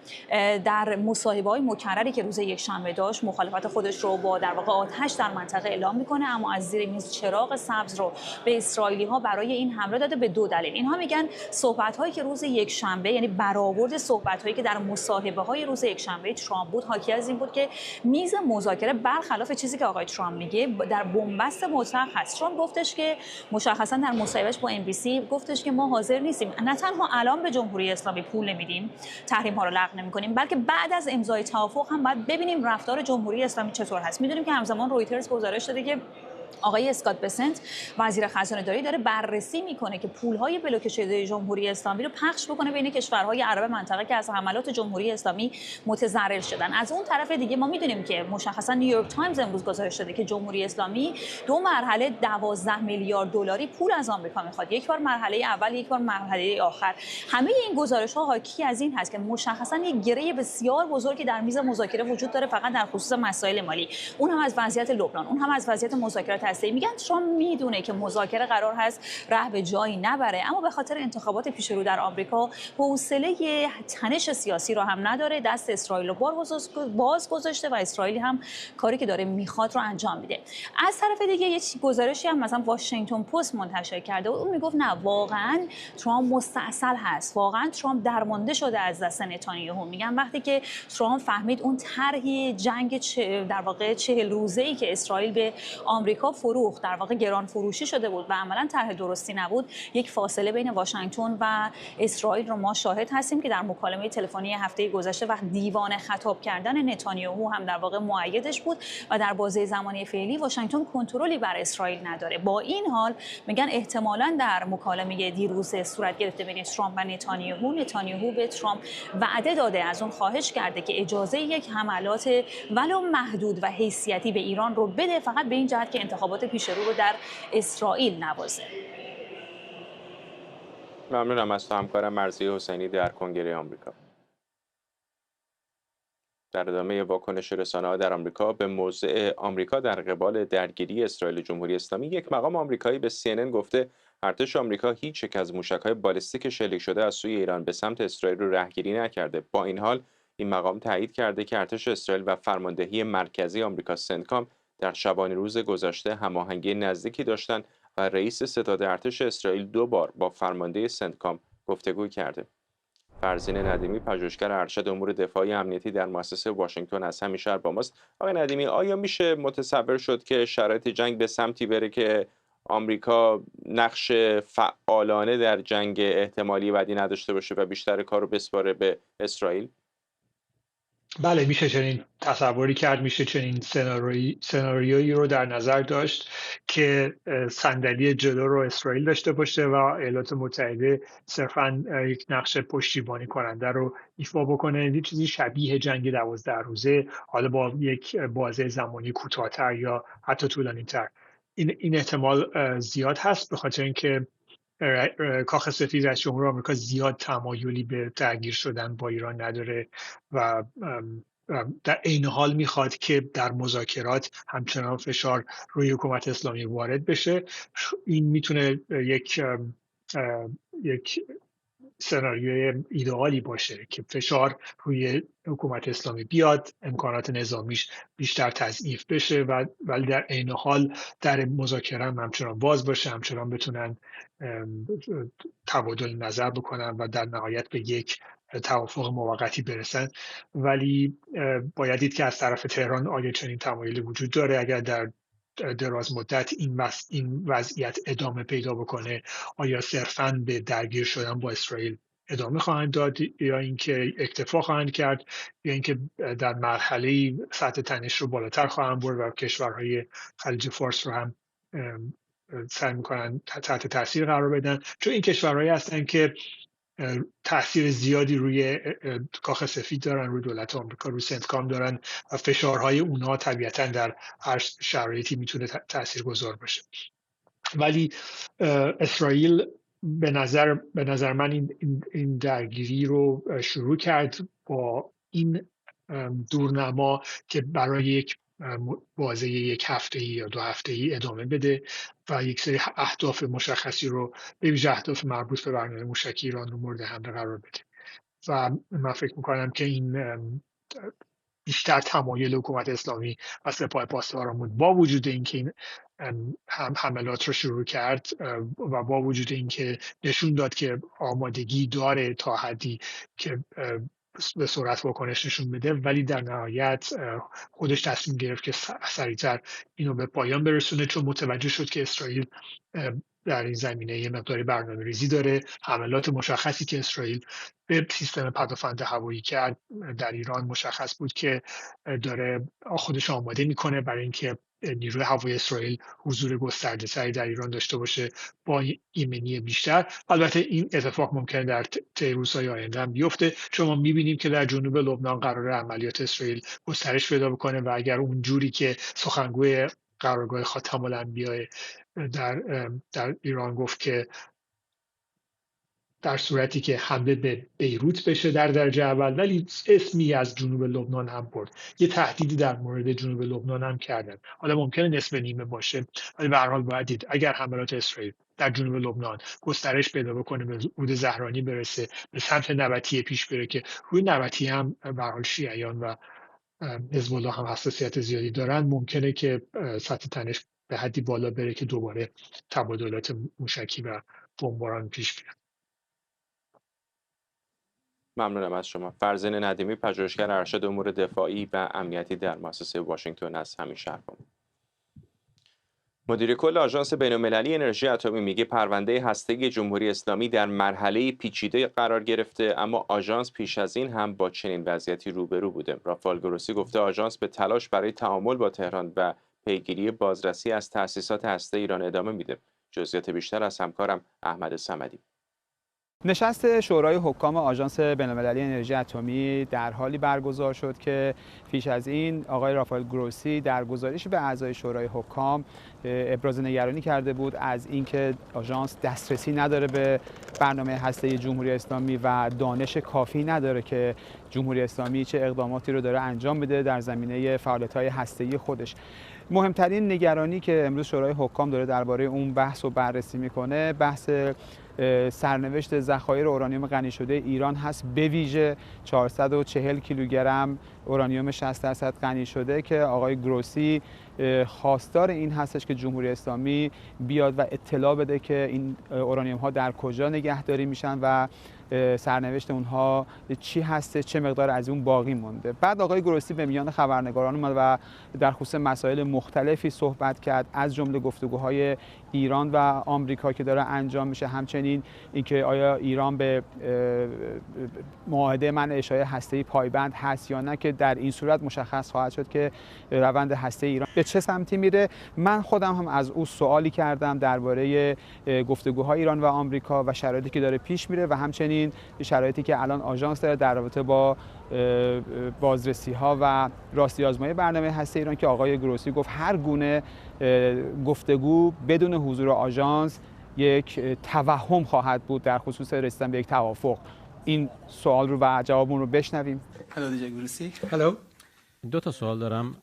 در مصاحبه‌های مکرری که روز یکشنبه داشت، مخالفت خودش رو با در واقع آتش در منطقه اعلام میکنه، اما از زیر میز چراغ سبز رو به اسرائیلی‌ها برای این حمله داده به دو دلیل. اینها میگن صحبت‌هایی که روز یکشنبه، یعنی برآورد صحبت‌هایی که در مصاحبه‌های روز یکشنبه ترامپ بود، حاکی از این بود که میز مذاکره برخلاف چیزی که آقای ترامپ میگه در بنبست مطلق هست. ترامپ گفتش که مشخصا در مصاحبهش با NBC گفتش که ما حاضر نیستیم نه تنها الان به جمهوری اسلامی پول نمیدیم، تحریم ها رو لغو نمی‌کنیم، بلکه بعد از امضای توافق هم باید ببینیم رفتار جمهوری اسلامی چطور هست. می‌دونیم که همزمان رویترز گزارش داده که آقای اسکات بسنت وزیر خزانه داری داره بررسی میکنه که پولهای بلوکه شده جمهوری اسلامی رو پخش بکنه بین کشورهای عرب منطقه که از حملات جمهوری اسلامی متضرر شدن. از اون طرف دیگه ما میدونیم که مشخصا نیویورک تایمز امروز گزارش داده که جمهوری اسلامی دو مرحله 12 میلیارد دلاری پول از آمریکا میخواد، یک بار مرحله اول، یک بار مرحله آخر. همه این گزارش ها حاکی از این هست که مشخصا یک گره بسیار بزرگی در میز مذاکره وجود داره، فقط در خصوص مسائل مالی، اون هم از وضعیت لبنان، اون هم از وضعیت مذاکرات هسته‌ای. میگن ترامپ میدونه که مذاکره قرار هست ره به جایی نبره، اما به خاطر انتخابات پیش رو در آمریکا حوصله تنش سیاسی رو هم نداره، دست اسرائیل رو باز گذاشته و اسرائیل هم کاری که داره میخواد رو انجام میده. از طرف دیگه یه گزارشی هم مثلا واشنگتن پست منتشر کرده و اون میگفت نه، واقعا ترامپ مستعسل هست، واقعا ترامپ درمانده شده از دست نتانیاهو. میگن وقتی که ترامپ فهمید اون طرح جنگ در واقع 40 روزه‌ای که اسرائیل به آمریکا فروخت در واقع گران فروشی شده بود و عملاً طرح درستی نبود، یک فاصله بین واشنگتن و اسرائیل رو ما شاهد هستیم که در مکالمه تلفنی هفته گذشته و دیوانه خطاب کردن نتانیاهو هم در واقع مؤیدش بود و در بازه زمانی فعلی واشنگتن کنترلی بر اسرائیل نداره. با این حال میگن احتمالاً در مکالمه دیروز صورت گرفته بین ترامپ و نتانیاهو به ترامپ وعده داده، از اون خواهش کرده که اجازه یک حملات ولو محدود و حیثیتی به ایران رو بده، فقط به این جهت که انتخابات پیش رو در اسرائیل نوازه. ممنونم از تو همکارم مرضیه حسینی در کنگره آمریکا. در ادامه واکنش رسانه‌ها در آمریکا به موضع آمریکا در قبال درگیری اسرائیل و جمهوری اسلامی، یک مقام آمریکایی به CNN گفته ارتش آمریکا هیچ یک از موشک‌های بالستیک شلیک شده از سوی ایران به سمت اسرائیل رو رهگیری نکرده. با این حال این مقام تایید کرده که ارتش اسرائیل و فرماندهی مرکزی آمریکا سنتکام در شبانه روز گذشته هماهنگی نزدیکی داشتند و رئیس ستاد ارتش اسرائیل 2 بار با فرمانده سنتکام گفتگو کرده. فرزین ندیمی، پژوهشگر ارشد امور دفاعی امنیتی در مؤسسه واشنگتن از همین شهر با ماست. آقای ندیمی، آیا میشه متصور شد که شرایط جنگ به سمتی بره که آمریکا نقش فعالانه در جنگ احتمالی بعدی نداشته باشه و بیشتر کار رو بسپاره به اسرائیل؟ بله، میشه چنین تصوری کرد، میشه چنین سناریویی رو در نظر داشت که صندلی جلو رو اسرائیل داشته باشه و ایالات متحده صرفاً یک نقش پشتیبانی کننده رو ایفا بکنه، یه چیزی شبیه جنگ 12 روزه، حالا با یک بازه زمانی کوتاه‌تر یا حتی طولانی‌تر. این احتمال زیاد هست، به خاطر اینکه کاخ سفید رئیس جمهور آمریکا زیاد تمایلی به درگیر شدن با ایران نداره و در این حال میخواد که در مذاکرات همچنان فشار روی حکومت اسلامی وارد بشه. این میتونه یک سناریوی ایدئالی باشه که فشار روی حکومت اسلامی بیاد، امکانات نظامیش بیشتر تضعیف بشه و ولی در عین حال در مذاکره هم همچنان باز باشه، همچنان بتونن تبادل نظر بکنن و در نهایت به یک توافق موقتی برسن. ولی باید دید که از طرف تهران آیا چنین تمایلی وجود داره. اگر در دراز مدت این وضعیت ادامه پیدا بکنه، آیا صرفاً به درگیر شدن با اسرائیل ادامه خواهند داد یا اینکه اکتفا خواهند کرد یا اینکه در مرحله سطح تنش رو بالاتر خواهند برد و کشورهای خلیج فارس رو هم سعی میکنن تحت تاثیر قرار بدن، چون این کشورهایی هستن که تاثیر زیادی روی کاخ سفید دارن، روی دولت آمریکا، روی سنتکام دارن و فشارهای اونها طبیعتاً در هر شرایطی میتونه تاثیرگذار باشه. ولی اسرائیل به نظر من این درگیری رو شروع کرد با این دورنما که برای یک بازه یک هفته‌ای یا 2 هفته‌ای ادامه بده و یک سری اهداف مشخصی رو به ویژه اهداف مربوط به برنامه موشکی ایران رو مورد حمله قرار بده. و من فکر می‌کنم که این بیشتر تمایل حکومت اسلامی و سپاه پاسداران با وجود اینکه این حملات رو شروع کرد و با وجود اینکه نشون داد که آمادگی داره تا حدی که به سرعت واکنش نشون بده، ولی در نهایت خودش تصمیم گرفت که سریعتر اینو به پایان برسونه، چون متوجه شد که اسرائیل در این زمینه یه مقداری برنامه ریزی داره. حملات مشخصی که اسرائیل به سیستم پدافند هوایی کرد در ایران مشخص بود که داره خودش آماده میکنه برای اینکه نیروی هوایی اسرائیل حضور گسترده تری در ایران داشته باشه با ایمنی بیشتر. البته این اتفاق ممکنه در طی روزهای آینده هم بیفته، چون ما میبینیم که در جنوب لبنان قراره عملیات اسرائیل گسترش پیدا بکنه و اگر اون جوری که سخنگوی قرارگاه خاتم الانبیاء در ایران گفت که در صورتی که حمله به بیروت بشه در درجه اول، ولی اسمی از جنوب لبنان هم برد، یه تهدیدی در مورد جنوب لبنان هم کردن. حالا ممکنه نصف نیمه باشه، ولی به هر حال باید دید اگر حملات اسرائیل در جنوب لبنان گسترش پیدا بکنه، به رود زهرانی برسه، به سمت نبطیه پیش بره که روی نبطیه هم به هر حال شیعیان و حزب الله هم حساسیت زیادی دارن، ممکنه که سطح تنش به حدی بالا بره که دوباره تبادلات موشکی و بمباران پیش بیاد. ممنونم از شما. فرزین ندیمی، پژوهشگر ارشد امور دفاعی و امنیتی در مؤسسه واشنگتن از همین شهر با ما. مدیر کل آژانس بین‌المللی انرژی اتمی میگه پرونده هسته‌ای جمهوری اسلامی در مرحله پیچیده قرار گرفته، اما آژانس پیش از این هم با چنین وضعیتی روبرو بوده. رافائل گروسی گفته آژانس به تلاش برای تعامل با تهران و پیگیری بازرسی از تأسیسات هسته ایران ادامه میده. جزئیات بیشتر از همکارم احمد صمدی. نشست شورای حکام آژانس بین‌المللی انرژی اتمی در حالی برگزار شد که پیش از این آقای رافائل گروسی در گزارشی به اعضای شورای حکام ابراز نگرانی کرده بود از اینکه آژانس دسترسی نداره به برنامه هسته‌ای جمهوری اسلامی و دانش کافی نداره که جمهوری اسلامی چه اقداماتی رو داره انجام بده در زمینه فعالیت‌های هسته‌ای خودش. مهمترین نگرانی که امروز شورای حکام داره درباره اون بحث رو بررسی میکنه، بحث سرنوشت ذخایر اورانیوم غنی شده ایران هست، به ویژه 440 کیلوگرم اورانیوم 60% غنی شده که آقای گروسی خواستار این هستش که جمهوری اسلامی بیاد و اطلاع بده که این اورانیوم ها در کجا نگهداری میشن و سرنوشت اونها چی هسته، چه مقدار از اون باقی مونده. بعد آقای گروسی به میان خبرنگاران اومد و در خصوص مسائل مختلفی صحبت کرد، از جمله گفتگوهای ایران و آمریکا که داره انجام میشه، همچنین اینکه آیا ایران به معاهده منع اشعاع هسته‌ای پایبند هست یا نه، که در این صورت مشخص خواهد شد که روند هسته ایران به چه سمتی میره. من خودم هم از او سوالی کردم درباره گفتگوهای ایران و آمریکا و شرایطی که داره پیش میره و همچنین شرایطی که الان آژانس داره در رابطه با بازرسی ها و راستی آزمایی برنامه هسته ایران، که آقای گروسی گفت هر گونه گفتگو بدون حضور آژانس یک توهم خواهد بود در خصوص رسیدن به یک توافق. این سوال رو و جوابون رو بشنویم. دو تا سوال دارم.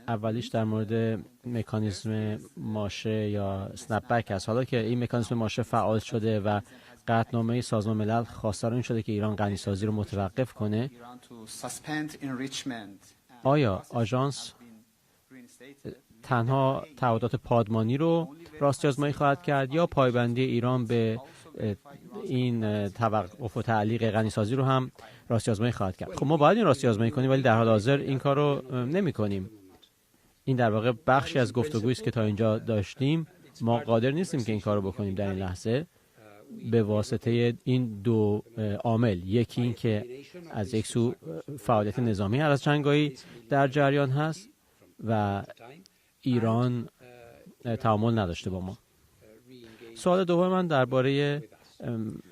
اولیش در مورد مکانیزم ماشه یا اسنپ بک است. حالا که این مکانیزم ماشه فعال شده و قطعنامه سازمان ملل خواستار این شده که ایران غنیسازی رو متوقف کنه. آیا آژانس تنها تعهدات پادمانی رو راستی‌آزمایی خواهد کرد یا پایبندی ایران به این توقف و تعلیق غنیسازی رو هم راستی‌آزمایی خواهد کرد؟ خب ما باید این راستی‌آزمایی کنیم، ولی در حال حاضر این کار رو نمی‌کنیم. این در واقع بخشی از گفتگویی است که تا اینجا داشتیم. ما قادر نیستیم که این کار رو بکنیم در این لحظه به واسطه این دو عامل. یکی این که از یک سو فعالیت نظامی هر از جنگایی در جریان هست و ایران تعامل نداشته با ما. سوال دوم من درباره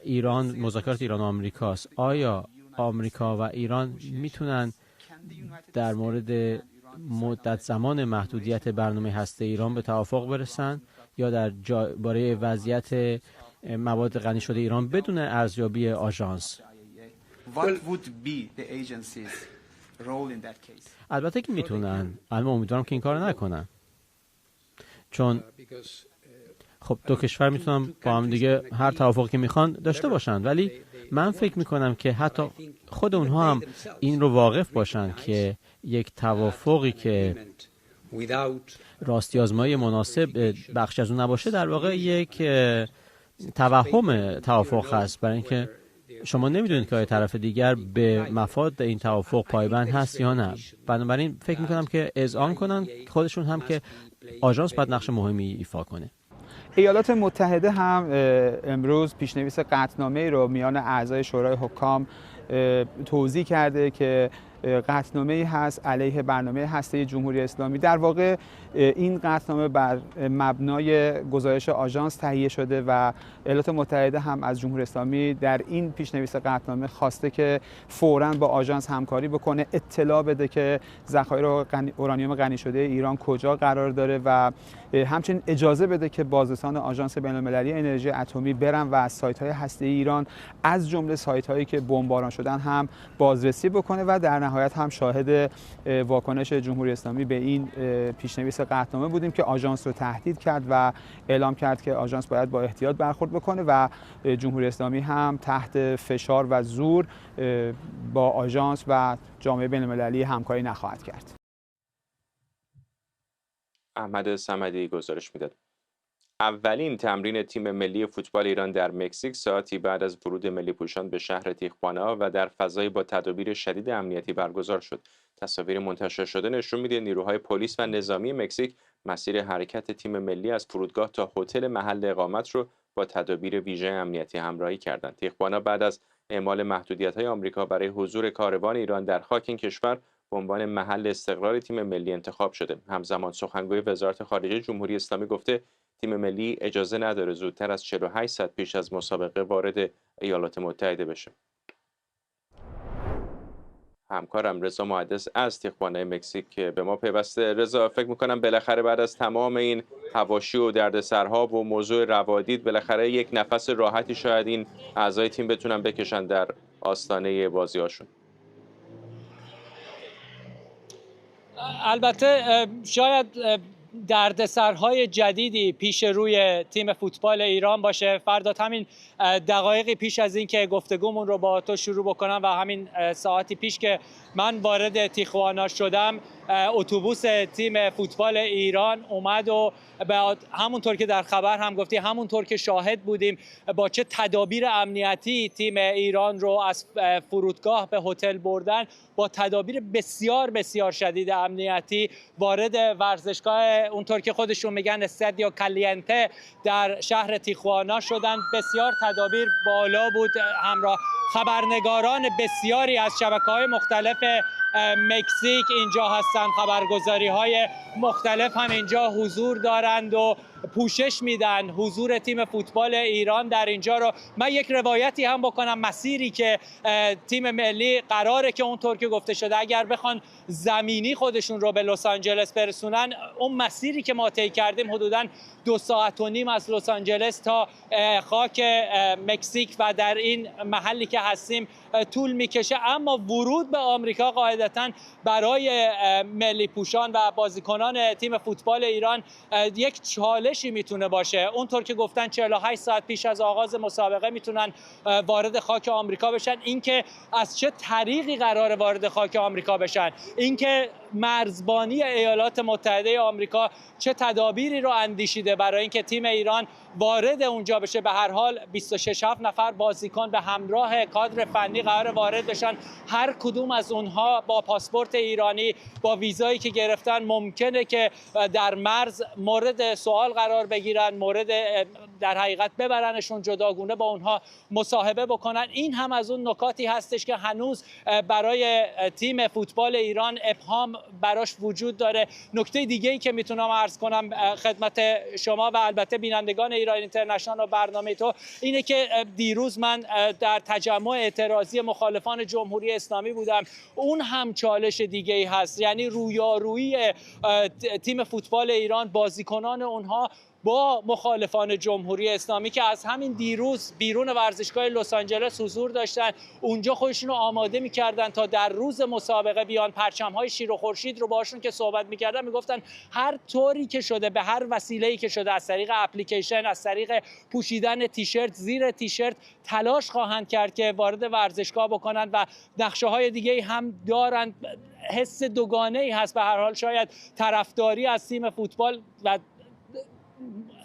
ایران، مذاکرات ایران و آمریکاست. آیا آمریکا و ایران میتونن در مورد مدت زمان محدودیت برنامه هسته ایران به توافق برسن یا درباره وضعیت مواد غنی شده ایران بدون ارزیابی آژانس؟ البته که میتونن، اما امیدوارم که این کار نکنن، چون خب دو کشور میتونن با هم دیگه هر توافقی که میخوان داشته باشن، ولی من فکر میکنم که حتی خود اونها هم این رو واقف باشن که یک توافقی که راستی‌آزمایی مناسب بخش از اون نباشه در واقع یک توهم توافق هست، برای اینکه شما نمیدونید که طرف دیگر به مفاد این توافق پایبند هست یا نه. بنابراین فکر میکنم که اذعان کنن خودشون هم که آژانس باید نقش مهمی ایفا کنه. ایالات متحده هم امروز پیشنویس قطعنامه‌ای رو میان اعضای شورای حکام توضیح کرده که قطعنامه‌ای هست علیه برنامه هسته جمهوری اسلامی. در واقع این قطعنامه بر مبنای گزارش آژانس تهیه شده و ایالات متحده هم از جمهوری اسلامی در این پیشنویس قطعنامه خواسته که فوراً با آژانس همکاری بکنه، اطلاع بده که ذخایر اورانیوم غنی شده ایران کجا قرار داره و همچنین اجازه بده که بازرسان آژانس بین‌المللی انرژی اتمی برن و از سایت‌های هسته‌ای ایران از جمله سایت‌هایی که بمباران شدن هم بازرسی بکنه و در نهایت هم شاهد واکنش جمهوری اسلامی به این پیشنویس قطعنامه بودیم که آژانس رو تهدید کرد و اعلام کرد که آژانس باید با احتیاط برخورد بکنه و جمهوری اسلامی هم تحت فشار و زور با آژانس و جامعه بین‌المللی همکاری نخواهد کرد. احمد صمدی گزارش میداد. اولین تمرین تیم ملی فوتبال ایران در مکزیک ساعتی بعد از ورود ملی پوشان به شهر تیخوانا و در فضای با تدابیر شدید امنیتی برگزار شد. تصاویر منتشر شده نشون میده نیروهای پلیس و نظامی مکزیک مسیر حرکت تیم ملی از فرودگاه تا هتل محل اقامت رو با تدابیر ویژه امنیتی همراهی کردند. تیخوانا بعد از اعمال محدودیت‌های آمریکا برای حضور کاروان ایران در خاک این کشور به عنوان محل استقرار تیم ملی انتخاب شده. همزمان سخنگوی وزارت خارجه جمهوری اسلامی گفته تیم ملی اجازه نداره زودتر از 48 ساعت پیش از مسابقه وارد ایالات متحده بشه. همکارم رضا محدث از تیخوانا مکزیک به ما پیوسته. رضا، فکر میکنم بالاخره بعد از تمام این حواشی و دردسرها و موضوع روادید بالاخره یک نفس راحتی شاید این اعضای تیم بتونن بکشن در آستانه بازی‌هاشون. البته شاید دردسرهای جدیدی پیش روی تیم فوتبال ایران باشه. فرداد همین دقایقی پیش از این که گفتگومون رو با تو شروع بکنم و همین ساعتی پیش که من وارد تیخوانا شدم، اتوبوس تیم فوتبال ایران اومد و همونطور که در خبر هم گفتی، همونطور که شاهد بودیم، با چه تدابیر امنیتی تیم ایران رو از فرودگاه به هتل بردن، با تدابیر بسیار بسیار شدید امنیتی وارد ورزشگاه اونطور که خودشون میگن استادیو کالیانته در شهر تیخوانا شدن. بسیار تدابیر بالا بود. همراه خبرنگاران بسیاری از شبکه‌های مختلف مکزیک اینجا هستند. خبرگزاری‌های مختلف هم اینجا حضور دارند و پوشش میدن حضور تیم فوتبال ایران در اینجا رو. من یک روایتی هم بکنم. مسیری که تیم ملی قراره که اونطور که گفته شده اگر بخوان زمینی خودشون رو به لس آنجلس برسونن، اون مسیری که ما طی کردیم حدوداً 2.5 ساعت از لس آنجلس تا خاک مکزیک و در این محلی که هستیم طول میکشه. اما ورود به آمریکا قاعدتاً قاعدتاً برای ملی پوشان و بازیکنان تیم فوتبال ایران یک چالشی میتونه باشه. اونطور که گفتن 48 ساعت پیش از آغاز مسابقه میتونن وارد خاک آمریکا بشن. اینکه از چه طریقی قراره وارد خاک آمریکا بشن، اینکه مرزبانی ایالات متحده آمریکا چه تدابیری رو اندیشیده برای اینکه تیم ایران وارد اونجا بشه. به هر حال 26 نفر بازیکن به همراه کادر فنی قرار وارد بشن. هر کدوم از اونها با پاسپورت ایرانی، با ویزایی که گرفتن، ممکنه که در مرز مورد سوال قرار بگیرن، مورد در حقیقت ببرنشون جداگونه با اونها مصاحبه بکنن. این هم از اون نکاتی هستش که هنوز برای تیم فوتبال ایران ابهام براش وجود داره. نکته دیگه ای که میتونم عرض کنم خدمت شما و البته بینندگان ایران اینترنشنال و برنامه تو اینه که دیروز من در تجمع اعتراضی مخالفان جمهوری اسلامی بودم. اون هم چالش دیگه ای هست، یعنی رویارویی تیم فوتبال ایران، بازیکنان اونها با مخالفان جمهوری اسلامی که از همین دیروز بیرون ورزشگاه لس آنجلس حضور داشتن، اونجا خودشون رو آماده می‌کردن تا در روز مسابقه بیان. پرچم‌های شیر و خورشید رو باشون که صحبت می‌کردن میگفتن هر طوری که شده، به هر وسیله‌ای که شده، از طریق اپلیکیشن، از طریق پوشیدن تیشرت، زیر تیشرت، تلاش خواهند کرد که وارد ورزشگاه بکنن و نقشه‌های دیگه‌ای هم دارن. حس دوگانه‌ای هست به هر حال. شاید طرفداری از تیم فوتبال و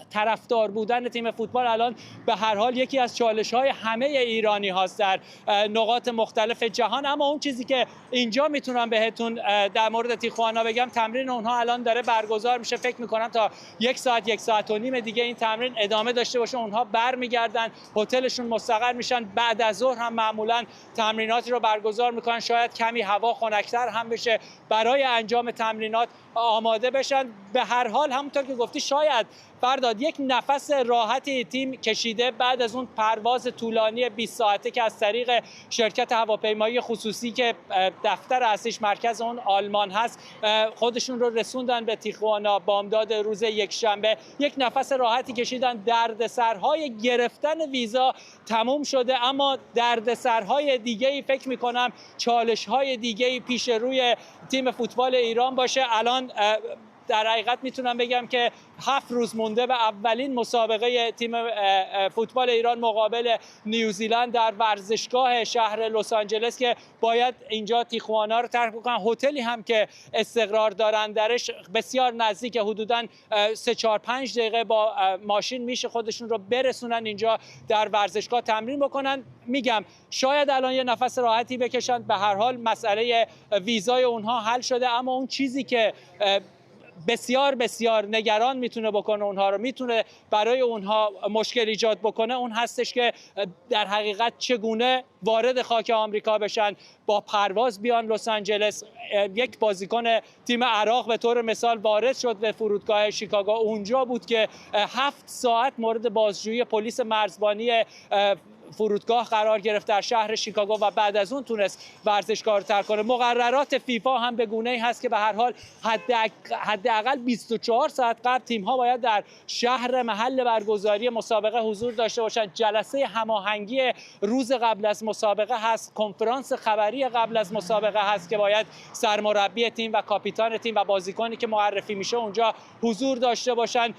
طرفدار بودن تیم فوتبال الان به هر حال یکی از چالش‌های همه ایرانی هاست در نقاط مختلف جهان. اما اون چیزی که اینجا میتونم بهتون در مورد تیخوانا بگم، تمرین اونها الان داره برگزار میشه. فکر میکنم تا 1 ساعت 1 ساعت و نیم دیگه این تمرین ادامه داشته باشه. اونها برمیگردن هتلشون، مستقر میشن. بعد از ظهر هم معمولا تمریناتی رو برگزار میکنن. شاید کمی هوا خنک‌تر هم بشه برای انجام تمرینات آماده بشن. به هر حال همونطور که گفتی شاید فرداد یک نفس راحتی تیم کشیده بعد از اون پرواز طولانی 20 ساعته که از طریق شرکت هواپیمایی خصوصی که دفتر اصلیش مرکز اون آلمان هست خودشون رو رسوندن به تیخوانا بامداد روز یکشنبه. یک نفس راحتی کشیدن. دردسرهای گرفتن ویزا تموم شده، اما دردسرهای دیگه‌ای فکر می‌کنم چالش‌های دیگه‌ای پیش روی تیم فوتبال ایران باشه. الان در حقیقت میتونم بگم که 7 روز مونده به اولین مسابقه تیم فوتبال ایران مقابل نیوزیلند در ورزشگاه شهر لس آنجلس که باید اینجا تیخوانا رو ترک بکنن. هتلی هم که استقرار دارن درش بسیار نزدیک، حدوداً 3-4-5 دقیقه با ماشین میشه خودشون رو برسونن اینجا در ورزشگاه تمرین بکنن. میگم شاید الان یه نفس راحتی بکشن. به هر حال مسئله ویزای اونها حل شده، اما اون چیزی که بسیار بسیار نگران میتونه بکنه اونها رو، میتونه برای اونها مشکل ایجاد بکنه، اون هستش که در حقیقت چگونه وارد خاک آمریکا بشن، با پرواز بیان لس آنجلس. یک بازیکن تیم عراق به طور مثال وارد شد به فرودگاه شیکاگو. اونجا بود که 7 ساعت مورد بازجویی پلیس مرزبانی فرودگاه قرار گرفت در شهر شیکاگو و بعد از اون تونست ورزشگاه رو ترک کنه. مقررات فیفا هم به گونه‌ای هست که به هر حال حداقل 24 ساعت قبل تیم‌ها باید در شهر محل برگزاری مسابقه حضور داشته باشند. جلسه هماهنگی روز قبل از مسابقه هست، کنفرانس خبری قبل از مسابقه هست که باید سرمربی تیم و کاپیتان تیم و بازیکنی که معرفی میشه اونجا حضور داشته باشند.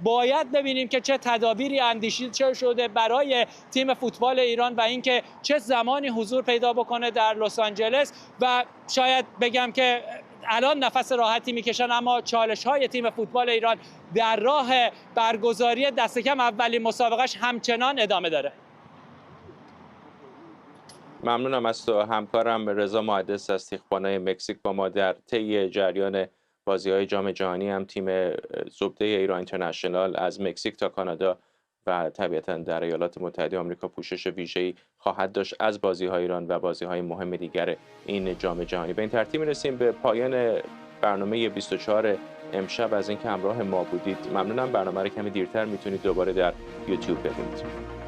باید ببینیم که چه تدابیری اندیشیده شده برای تیم فوتبال ایران و اینکه چه زمانی حضور پیدا بکنه در لس آنجلس. و شاید بگم که الان نفس راحتی میکشن، اما چالش‌های تیم فوتبال ایران در راه برگزاری دست کم اولین مسابقهش همچنان ادامه داره. ممنونم از تو. همکارم رضا محدث از تیخوانا مکزیک با ما در طی جریان بازی‌های جام جهانی هم تیم زبده ایران اینترنشنال از مکزیک تا کانادا و طبیعتاً در ایالات متحده آمریکا پوشش ویژه‌ای خواهد داشت از بازی‌های ایران و بازی‌های مهم دیگر این جام جهانی. به این ترتیب می‌رسیم به پایان برنامه 24 امشب. از اینکه همراه ما بودید ممنونم. برنامه رو کمی دیرتر میتونید دوباره در یوتیوب ببینید.